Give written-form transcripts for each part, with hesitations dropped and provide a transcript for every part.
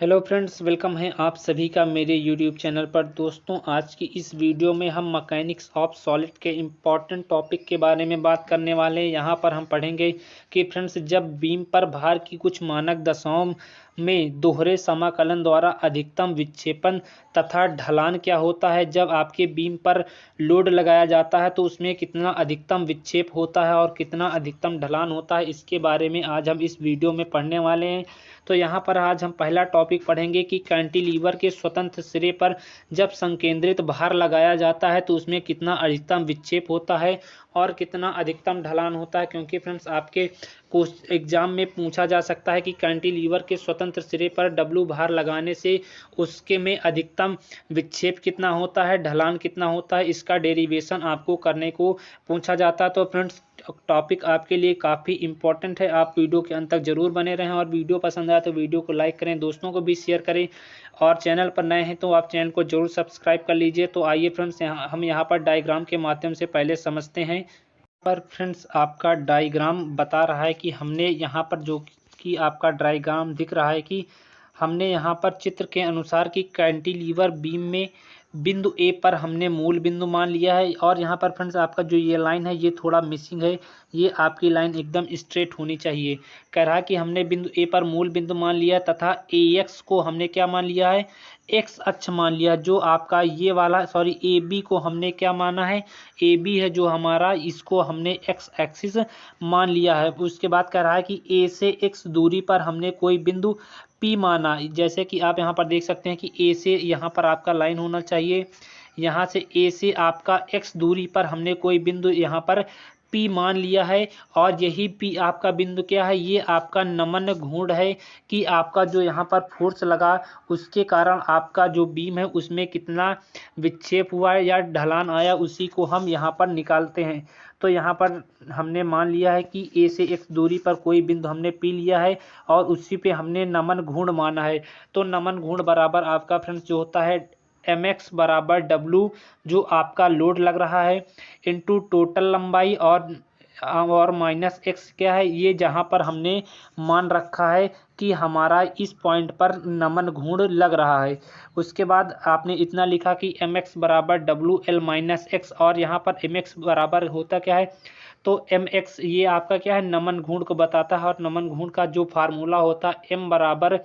Hello friends, welcome है आप सभी का मेरे यूट्यूब चैनल पर। दोस्तों, आज की इस वीडियो में हम मैकेनिक्स ऑफ सॉलिड के इम्पॉर्टेंट टॉपिक के बारे में बात करने वाले हैं। यहाँ पर हम पढ़ेंगे कि फ्रेंड्स, जब बीम पर भार की कुछ मानक दशाओं में दोहरे समाकलन द्वारा अधिकतम विक्षेपण तथा ढलान क्या होता है। जब आपके बीम पर लोड लगाया जाता है तो उसमें कितना अधिकतम विक्षेप होता है और कितना अधिकतम ढलान होता है, इसके बारे में आज हम इस वीडियो में पढ़ने वाले हैं। तो यहाँ पर आज हम पहला टॉपिक पढ़ेंगे कि कैंटिलीवर के स्वतंत्र सिरे पर जब संकेंद्रित भार लगाया जाता है तो उसमें कितना अधिकतम विक्षेप होता है और कितना अधिकतम ढलान होता है। क्योंकि फ्रेंड्स, आपके एग्जाम में पूछा जा सकता है कि कैंटिलीवर के स्वतंत्र सिरे पर डब्लू भार लगाने से उसके में अधिकतम विक्षेप कितना होता है, ढलान कितना होता है, इसका डेरिवेशन आपको करने को पूछा जाता है। तो फ्रेंड्स, टॉपिक आपके लिए काफ़ी इंपॉर्टेंट है, आप वीडियो के अंत तक जरूर बने रहें और वीडियो पसंद आए तो वीडियो को लाइक करें, दोस्तों को भी शेयर करें और चैनल पर नए हैं तो आप चैनल को जरूर सब्सक्राइब कर लीजिए। तो आइए फ्रेंड्स, हम यहाँ पर डायग्राम के माध्यम से पहले समझते हैं। पर फ्रेंड्स, आपका डायग्राम बता रहा है कि हमने यहाँ पर जो कि आपका डायग्राम दिख रहा है कि हमने यहाँ पर चित्र के अनुसार कि कैंटिलीवर बीम में बिंदु ए पर हमने मूल बिंदु मान लिया है। और यहाँ पर फ्रेंड्स, आपका जो ये लाइन है ये थोड़ा मिसिंग है, ये आपकी लाइन एकदम स्ट्रेट होनी चाहिए। कह रहा है कि हमने बिंदु ए पर मूल बिंदु मान लिया तथा ए एक्स को हमने क्या मान लिया है, एक्स अक्ष मान लिया। जो आपका ये वाला ए बी को हमने क्या माना है, ए बी है जो हमारा, इसको हमने एक्स एक्सिस मान लिया है। उसके बाद कह रहा है कि ए से एक्स दूरी पर हमने कोई बिंदु पी माना। जैसे कि आप यहाँ पर देख सकते हैं कि ए से यहाँ पर आपका लाइन होना चाहिए, यहाँ से ए से आपका एक्स दूरी पर हमने कोई बिंदु यहाँ पर पी मान लिया है। और यही पी आपका बिंदु क्या है, ये आपका नमन घूर्ण है कि आपका जो यहाँ पर फोर्स लगा उसके कारण आपका जो बीम है उसमें कितना विक्षेप हुआ है या ढलान आया, उसी को हम यहाँ पर निकालते हैं। तो यहाँ पर हमने मान लिया है कि ए से एक्स दूरी पर कोई बिंदु हमने पी लिया है और उसी पे हमने नमन घूर्ण माना है। तो नमन घूर्ण बराबर आपका फ्रेंड्स जो होता है एम एक्स बराबर डब्लू, जो आपका लोड लग रहा है, इनटू टोटल लंबाई और माइनस एक्स क्या है, ये जहाँ पर हमने मान रखा है कि हमारा इस पॉइंट पर नमन घूर्ण लग रहा है। उसके बाद आपने इतना लिखा कि एम एक्स बराबर डब्लू एल माइनस एक्स, और यहाँ पर एम एक्स बराबर होता क्या है, तो एम एक्स ये आपका क्या है, नमन घूर्ण को बताता है। और नमन घूर्ण का जो फार्मूला होता है एम बराबर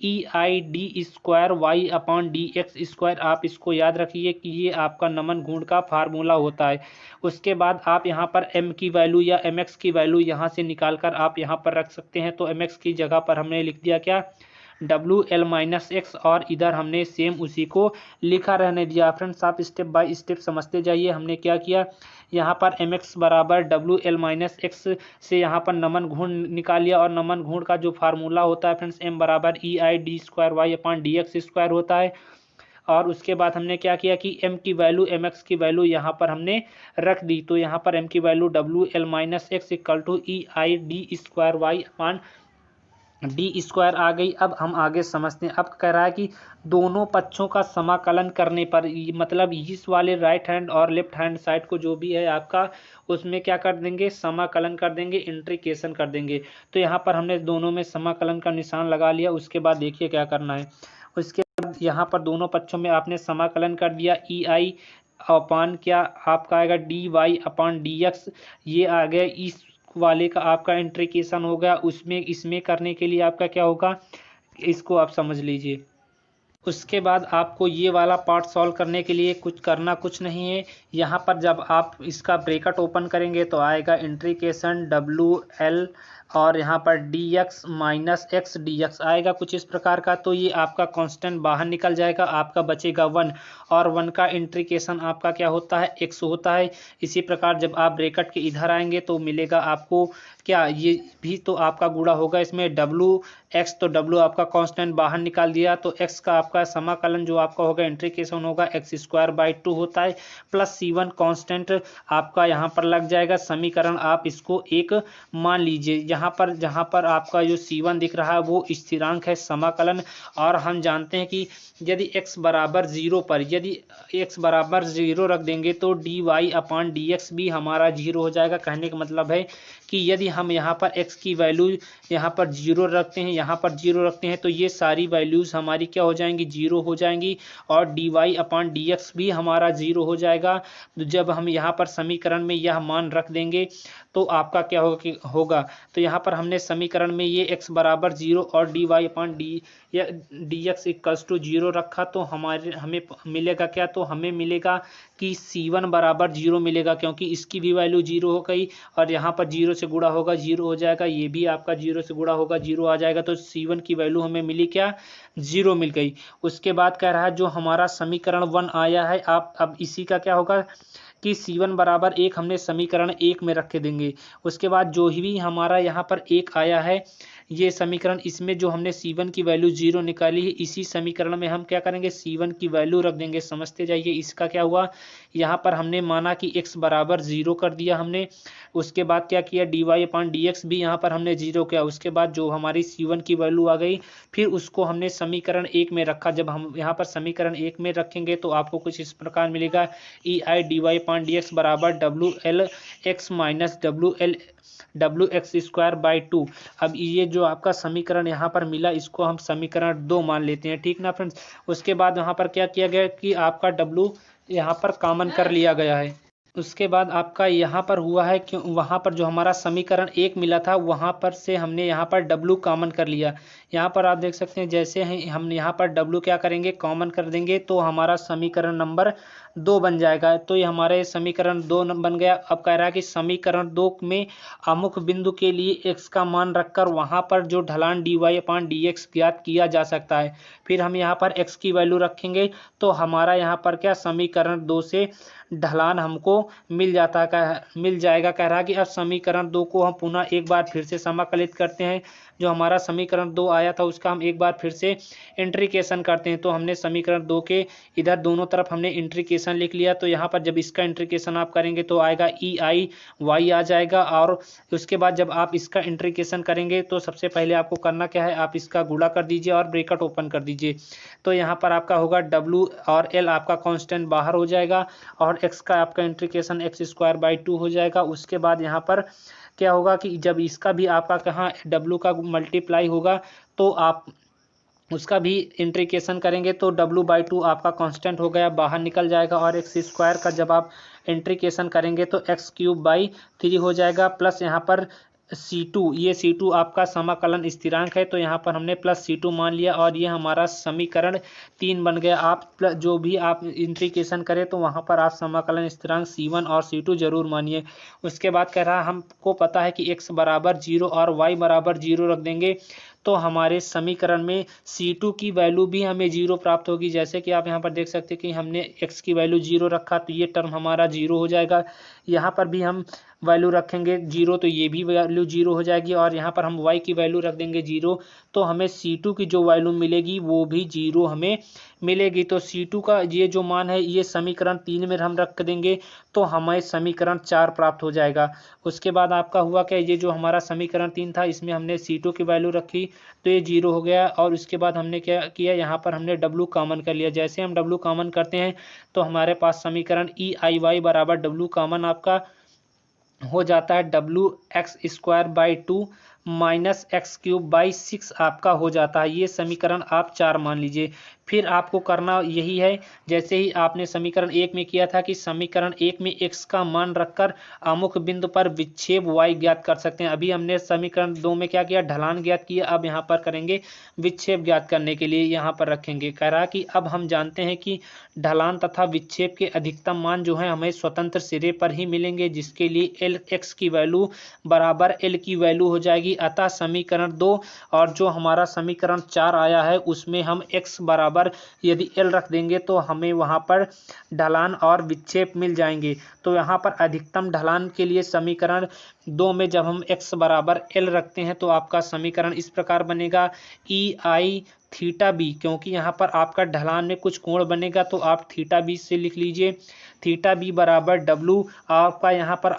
E I D square Y upon D X square, आप इसको याद रखिए कि ये आपका नमन घूर्ण का फार्मूला होता है। उसके बाद आप यहाँ पर m की वैल्यू या mx की वैल्यू यहाँ से निकाल कर आप यहाँ पर रख सकते हैं। तो mx की जगह पर हमने लिख दिया क्या, डब्लू एल माइनस एक्स, और इधर हमने सेम उसी को लिखा रहने दिया। फ्रेंड्स, आप स्टेप बाय स्टेप समझते जाइए। हमने क्या किया, यहाँ पर एम एक्स बराबर डब्लू एल माइनस एक्स से यहाँ पर नमन घूर्ण निकाल लिया, और नमन घूर्ण का जो फार्मूला होता है फ्रेंड्स एम बराबर E I D square Y upon D X square होता है। और उसके बाद हमने क्या किया कि m की वैल्यू एम एक्स की वैल्यू यहाँ पर हमने रख दी। तो यहाँ पर m की value W L minus X equal to E I D square Y upon D square आ गई। अब हम आगे समझते हैं। अब कह रहा है कि दोनों पक्षों का समाकलन करने पर, मतलब इस वाले राइट हैंड और लेफ्ट हैंड साइड को जो भी है आपका, उसमें क्या कर देंगे, समाकलन कर देंगे, इंट्रीकेशन कर देंगे। तो यहाँ पर हमने दोनों में समाकलन का निशान लगा लिया। उसके बाद देखिए क्या करना है। उसके बाद यहाँ पर दोनों पक्षों में आपने समाकलन कर दिया। ई आई अपान क्या आपका आएगा, डी वाई अपान डी एक्स, ये आ गया। इस वाले का आपका इंट्रीकेशन हो गया। उसमें इसमें करने के लिए आपका क्या होगा, इसको आप समझ लीजिए। उसके बाद आपको ये वाला पार्ट सॉल्व करने के लिए कुछ नहीं है। यहाँ पर जब आप इसका ब्रैकेट ओपन करेंगे तो आएगा इंट्रीकेशन डब्लू एल और यहाँ पर D x minus x D x आएगा कुछ इस प्रकार का। तो ये आपका कांस्टेंट बाहर निकल जाएगा, आपका बचेगा 1, और 1 का इंट्रीकेशन आपका क्या होता है, x होता है। इसी प्रकार जब आप ब्रैकेट के इधर आएंगे तो मिलेगा आपको क्या, ये भी तो आपका गुणा होगा इसमें डब्लू एक्स, तो डब्लू आपका कांस्टेंट बाहर निकाल दिया। तो x का आपका समाकलन जो आपका होगा, इंट्रीकेशन होगा, एक्स स्क्वायर बाई 2 होता है, प्लस C1 कांस्टेंट आपका यहाँ पर लग जाएगा। समीकरण आप इसको 1 मान लीजिए। यहाँ पर जहाँ पर आपका जो C1 दिख रहा है वो स्थिरांक है समाकलन। और हम जानते हैं कि यदि x बराबर 0 पर यदि x बराबर 0 रख देंगे तो dy/dx भी हमारा 0 हो जाएगा। कहने का मतलब है कि यदि हम यहाँ पर x की वैल्यू यहाँ पर 0 रखते हैं, यहाँ पर 0 रखते हैं तो ये सारी वैल्यूज़ हमारी क्या हो जाएंगी, 0 हो जाएंगी। और dy/dx भी हमारा 0 हो जाएगा। तो जब हम यहाँ पर समीकरण में यह मान रख देंगे तो आपका क्या होगा तो यहाँ पर हमने समीकरण में ये x बराबर 0 और dy/dx इक्वल्स टू 0 रखा तो हमें मिलेगा क्या, तो हमें मिलेगा कि C1 बराबर 0 मिलेगा, क्योंकि इसकी भी वैल्यू 0 हो गई और यहाँ पर 0 से गुणा होगा 0 हो जाएगा, ये भी आपका 0 से गुणा होगा 0 आ जाएगा। तो C1 की वैल्यू हमें मिली क्या, 0 मिल गई। उसके बाद कह रहा है जो हमारा समीकरण 1 आया है, आप अब इसी का क्या होगा कि C1 बराबर 1 हमने समीकरण 1 में रख के देंगे। उसके बाद जो भी हमारा यहाँ पर 1 आया है ये समीकरण, इसमें जो हमने C1 की वैल्यू 0 निकाली है इसी समीकरण में हम क्या करेंगे, C1 की वैल्यू रख देंगे। समझते जाइए इसका क्या हुआ, यहाँ पर हमने माना कि x बराबर 0 कर दिया हमने। उसके बाद क्या किया, dy/dx भी यहाँ पर हमने 0 किया। उसके बाद जो हमारी C1 की वैल्यू आ गई फिर उसको हमने समीकरण 1 में रखा। जब हम यहाँ पर समीकरण 1 में रखेंगे तो आपको कुछ इस प्रकार मिलेगा, ei dy/dx बराबर WLx माइनस WX²/2। अब ये जो आपका समीकरण यहाँ पर मिला इसको हम समीकरण 2 मान लेते हैं, ठीक ना फ्रेंड्स। उसके बाद वहाँ पर क्या किया गया कि आपका W यहाँ पर कॉमन कर लिया गया है। उसके बाद आपका यहाँ पर हुआ है कि वहाँ पर जो हमारा समीकरण 1 मिला था वहाँ पर से हमने यहाँ पर W कॉमन कर लिया। यहाँ पर आप देख सकते हैं जैसे हम यहाँ पर W क्या करेंगे, कॉमन कर देंगे तो हमारा समीकरण नंबर 2 बन जाएगा। तो ये हमारे समीकरण 2 बन गया। अब कह रहा है कि समीकरण 2 में अमुक बिंदु के लिए x का मान रखकर वहाँ पर जो ढलान dy/dx ज्ञात किया जा सकता है। फिर हम यहाँ पर x की वैल्यू रखेंगे तो हमारा यहाँ पर क्या समीकरण 2 से ढलान हमको मिल जाएगा। कह रहा है कि अब समीकरण 2 को हम पुनः एक बार फिर से समाकलित करते हैं। जो हमारा समीकरण 2 आया था उसका हम एक बार फिर से इंट्रीकेशन करते हैं। तो हमने समीकरण 2 के इधर दोनों तरफ हमने इंट्रीकेशन लिख लिया। तो यहाँ पर जब इसका इंट्रीकेशन आप करेंगे तो आएगा EIY आ जाएगा। और उसके बाद जब आप इसका इंट्रीकेशन करेंगे तो सबसे पहले आपको करना क्या है, आप इसका गुणा कर दीजिए और ब्रैकेट ओपन कर दीजिए। तो यहाँ पर आपका होगा W और L आपका कांस्टेंट बाहर हो जाएगा और x का आपका इंट्रीकेशन x²/2 हो जाएगा। उसके बाद यहाँ पर क्या होगा कि जब इसका भी आपका कहाँ W का मल्टीप्लाई होगा तो आप उसका भी इंट्रीकेशन करेंगे तो W/2 आपका कांस्टेंट हो गया, बाहर निकल जाएगा। और x² का जब आप इंट्रीकेशन करेंगे तो x³/3 हो जाएगा। प्लस यहाँ पर C2, ये C2 आपका समाकलन स्थिरांक है तो यहाँ पर हमने प्लस C2 मान लिया और ये हमारा समीकरण 3 बन गया। आप जो भी आप इंट्रीकेशन करें तो वहाँ पर आप समाकलन स्थिरांक C1 और C2 जरूर मानिए। उसके बाद कह रहा है हमको पता है कि x बराबर 0 और y बराबर 0 रख देंगे तो हमारे समीकरण में C2 की वैल्यू भी हमें 0 प्राप्त होगी। जैसे कि आप यहाँ पर देख सकते हैं कि हमने x की वैल्यू 0 रखा तो ये टर्म हमारा 0 हो जाएगा। यहाँ पर भी हम वैल्यू रखेंगे 0 तो ये भी वैल्यू 0 हो जाएगी। और यहाँ पर हम y की वैल्यू रख देंगे 0 तो हमें C2 की जो वैल्यू मिलेगी वो भी 0 हमें मिलेगी। तो C2 का ये जो मान है ये समीकरण 3 में हम रख देंगे तो हमें समीकरण 4 प्राप्त हो जाएगा। उसके बाद आपका हुआ क्या, ये जो हमारा समीकरण 3 था इसमें हमने C2 की वैल्यू रखी तो ये 0 हो गया। और उसके बाद हमने क्या किया, यहाँ पर हमने W कॉमन कर लिया। जैसे हम W कॉमन करते हैं तो हमारे पास समीकरण EIY बराबर W कॉमन आपका हो जाता है WX²/2 माइनस x³/6 आपका हो जाता है। ये समीकरण आप 4 मान लीजिए। फिर आपको करना यही है जैसे ही आपने समीकरण 1 में किया था कि समीकरण 1 में x का मान रखकर अमुक बिंदु पर विक्षेप y ज्ञात कर सकते हैं। अभी हमने समीकरण 2 में क्या किया, ढलान ज्ञात किया। अब यहाँ पर करेंगे विक्षेप ज्ञात करने के लिए यहाँ पर रखेंगे। कह रहा कि अब हम जानते हैं कि ढलान तथा विक्षेप के अधिकतम मान जो है हमें स्वतंत्र सिरे पर ही मिलेंगे, जिसके लिए x की वैल्यू बराबर L की वैल्यू हो जाएगी। अतः समीकरण 2 और जो हमारा समीकरण 4 आया है उसमें हम x बराबर यदि L रख देंगे तो हमें वहां पर ढलान और विक्षेप मिल जाएंगे। तो यहाँ पर अधिकतम ढलान के लिए समीकरण 2 में जब हम x बराबर L रखते हैं तो आपका समीकरण इस प्रकार बनेगा EI थीटा बी, क्योंकि यहाँ पर आपका ढलान में कुछ कोण बनेगा तो आप थीटा बी से लिख लीजिए। थीटा बी बराबर W आपका यहाँ पर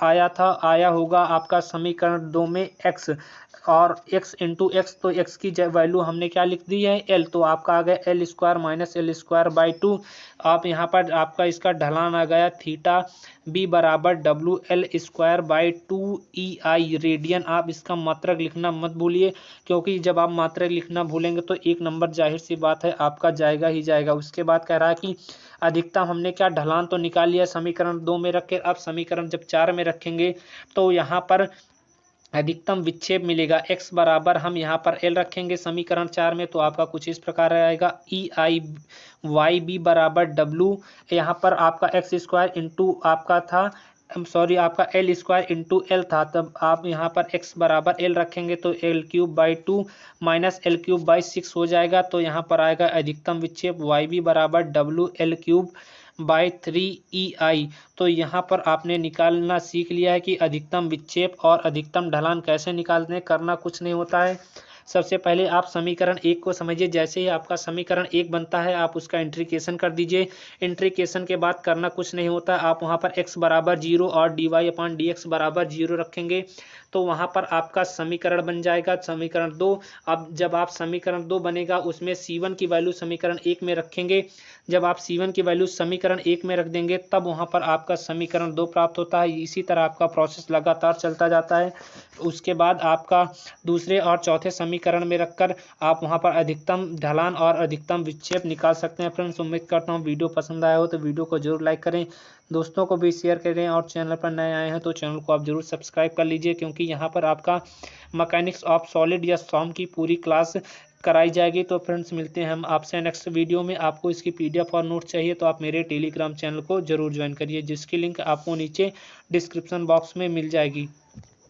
आया होगा आपका समीकरण 2 में x और x इंटू एक्स, तो x की वैल्यू हमने क्या लिख दी है l, तो आपका आ गया L square minus L square by 2। आप यहाँ पर आपका इसका ढलान आ गया थीटा b बराबर W L square by 2 EI radian. आप इसका मात्रक लिखना मत भूलिए, क्योंकि जब आप मात्रक लिखना भूलेंगे तो एक नंबर जाहिर सी बात है आपका जाएगा ही जाएगा। उसके बाद कह रहा है कि अधिकतम हमने क्या ढलान तो निकाल लिया समीकरण 2 में रख के, अब समीकरण जब 4 में रखेंगे तो यहाँ पर अधिकतम विक्षेप मिलेगा। x बराबर हम यहाँ पर l रखेंगे समीकरण 4 में, तो आपका कुछ इस प्रकार आएगा EI YB बराबर W, यहाँ पर आपका x स्क्वायर इंटू आपका था सॉरी आपका एल स्क्वायर इंटू एल था, तब आप यहाँ पर x बराबर l रखेंगे तो L cube by 2 minus L cube by 6 हो जाएगा। तो यहाँ पर आएगा अधिकतम विक्षेप YB बराबर W L cube by 3 EI। तो यहाँ पर आपने निकालना सीख लिया है कि अधिकतम विक्षेप और अधिकतम ढलान कैसे निकालने, करना कुछ नहीं होता है। सबसे पहले आप समीकरण 1 को समझिए। जैसे ही आपका समीकरण 1 बनता है आप उसका इंट्रीकेशन कर दीजिए। इंट्रीकेशन के बाद करना कुछ नहीं होता, आप वहाँ पर x बराबर 0 और dy/dx बराबर 0 रखेंगे तो वहाँ पर आपका समीकरण बन जाएगा समीकरण 2। अब जब आप समीकरण 2 बनेगा उसमें C1 की वैल्यू समीकरण 1 में रखेंगे। जब आप C1 की वैल्यू समीकरण 1 में रख देंगे तब वहाँ पर आपका समीकरण 2 प्राप्त होता है। इसी तरह आपका प्रोसेस लगातार चलता जाता है। उसके बाद आपका दूसरे और चौथे समीकरण में रखकर आप वहाँ पर अधिकतम ढलान और अधिकतम विक्षेप निकाल सकते हैं। फ्रेंड्स, उम्मीद करता हूँ वीडियो पसंद आया हो तो वीडियो को जरूर लाइक करें, दोस्तों को भी शेयर करें, और चैनल पर नए आए हैं तो चैनल को आप जरूर सब्सक्राइब कर लीजिए, क्योंकि यहाँ पर आपका मैकेनिक्स ऑफ सॉलिड या सॉम की पूरी क्लास कराई जाएगी। तो फ्रेंड्स, मिलते हैं हम आपसे नेक्स्ट वीडियो में। आपको इसकी PDF और नोट चाहिए तो आप मेरे टेलीग्राम चैनल को जरूर ज्वाइन करिए, जिसकी लिंक आपको नीचे डिस्क्रिप्शन बॉक्स में मिल जाएगी।